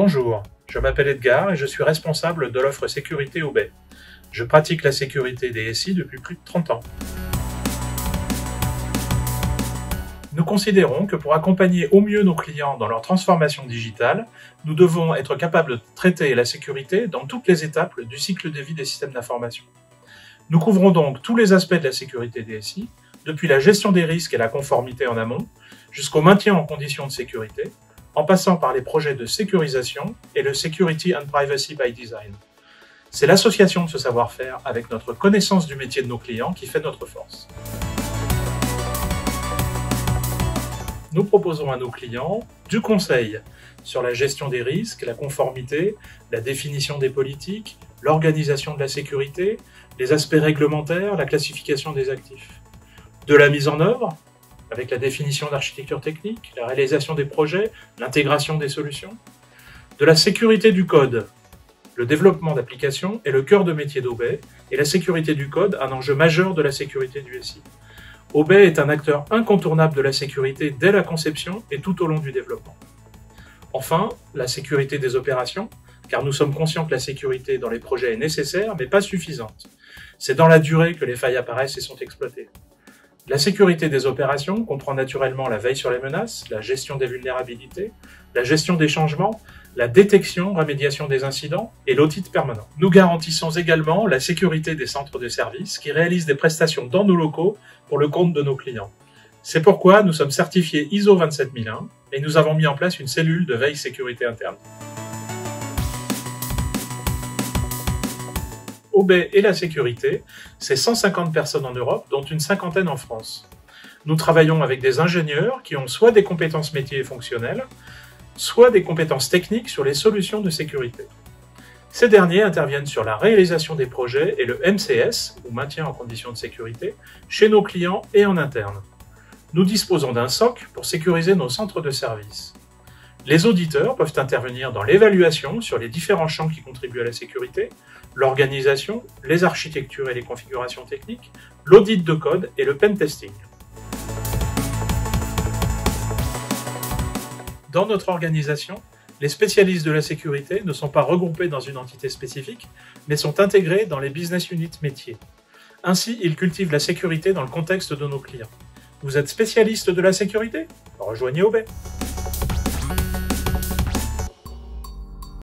Bonjour, je m'appelle Edgar et je suis responsable de l'offre sécurité Obey. Je pratique la sécurité des SI depuis plus de 30 ans. Nous considérons que pour accompagner au mieux nos clients dans leur transformation digitale, nous devons être capables de traiter la sécurité dans toutes les étapes du cycle de vie des systèmes d'information. Nous couvrons donc tous les aspects de la sécurité des SI, depuis la gestion des risques et la conformité en amont, jusqu'au maintien en conditions de sécurité, en passant par les projets de sécurisation et le Security and Privacy by Design. C'est l'association de ce savoir-faire avec notre connaissance du métier de nos clients qui fait notre force. Nous proposons à nos clients du conseil sur la gestion des risques, la conformité, la définition des politiques, l'organisation de la sécurité, les aspects réglementaires, la classification des actifs. De la mise en œuvre, avec la définition d'architecture technique, la réalisation des projets, l'intégration des solutions. De la sécurité du code, le développement d'applications est le cœur de métier d'Obey, et la sécurité du code, un enjeu majeur de la sécurité du SI. Obey est un acteur incontournable de la sécurité dès la conception et tout au long du développement. Enfin, la sécurité des opérations, car nous sommes conscients que la sécurité dans les projets est nécessaire, mais pas suffisante. C'est dans la durée que les failles apparaissent et sont exploitées. La sécurité des opérations comprend naturellement la veille sur les menaces, la gestion des vulnérabilités, la gestion des changements, la détection, remédiation des incidents et l'audit permanent. Nous garantissons également la sécurité des centres de services qui réalisent des prestations dans nos locaux pour le compte de nos clients. C'est pourquoi nous sommes certifiés ISO 27001 et nous avons mis en place une cellule de veille sécurité interne. Obey et la sécurité, c'est 150 personnes en Europe, dont une cinquantaine en France. Nous travaillons avec des ingénieurs qui ont soit des compétences métiers et fonctionnelles, soit des compétences techniques sur les solutions de sécurité. Ces derniers interviennent sur la réalisation des projets et le MCS, ou maintien en conditions de sécurité, chez nos clients et en interne. Nous disposons d'un SOC pour sécuriser nos centres de services. Les auditeurs peuvent intervenir dans l'évaluation sur les différents champs qui contribuent à la sécurité, l'organisation, les architectures et les configurations techniques, l'audit de code et le pen testing. Dans notre organisation, les spécialistes de la sécurité ne sont pas regroupés dans une entité spécifique, mais sont intégrés dans les business units métiers. Ainsi, ils cultivent la sécurité dans le contexte de nos clients. Vous êtes spécialiste de la sécurité? Rejoignez Obey.